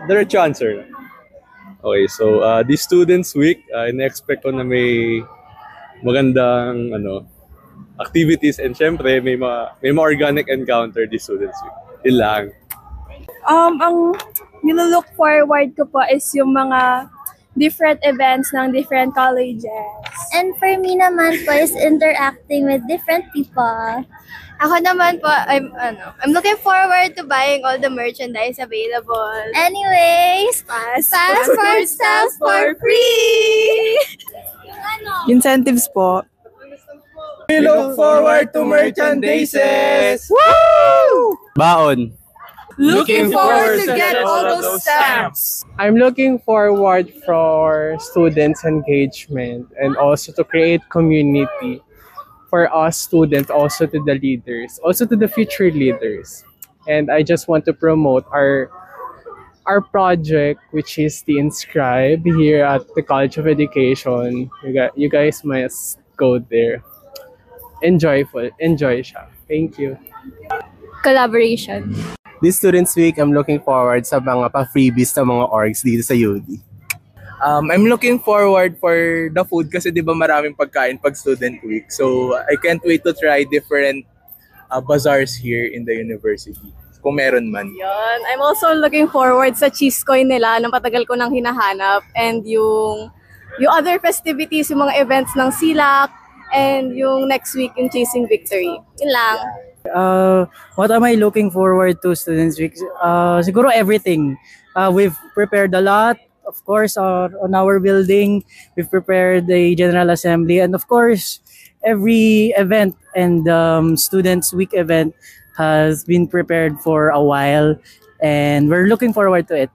Diretso answer. Okay, so this Students Week, in-expect ko na may magandang activities and syempre may mga organic encounter this Students Week. Yun lang. Ang nilook forward ko po is yung mga different events ng different colleges. And for me naman po is interacting with different people. Ako naman po, I'm looking forward to buying all the merchandise available. Anyways, Passport sales for free! Incentives po. We look forward to merchandises! Woo! Baon. Looking forward to get all those stamps! I'm looking forward for students' engagement and also to create community for us students, also to the leaders, also to the future leaders. And I just want to promote our project, which is the Inscribe here at the College of Education. You guys must go there. Enjoy siya. Thank you. Collaboration. This Students Week, I'm looking forward sa mga pa-freebies ng mga orgs dito sa UD. I'm looking forward for the food kasi di ba maraming pagkain pag Student Week. So I can't wait to try different bazaars here in the university. Kung meron man. Yun. I'm also looking forward sa cheese coin nila na patagal ko nang hinahanap. And yung other festivities, yung mga events ng SILAC, and yung next week yung Chasing Victory. Yun lang. What am I looking forward to Students Week? Siguro everything. We've prepared a lot. Of course, on our building, we've prepared the General Assembly. And of course, every event and Students Week event has been prepared for a while. And we're looking forward to it.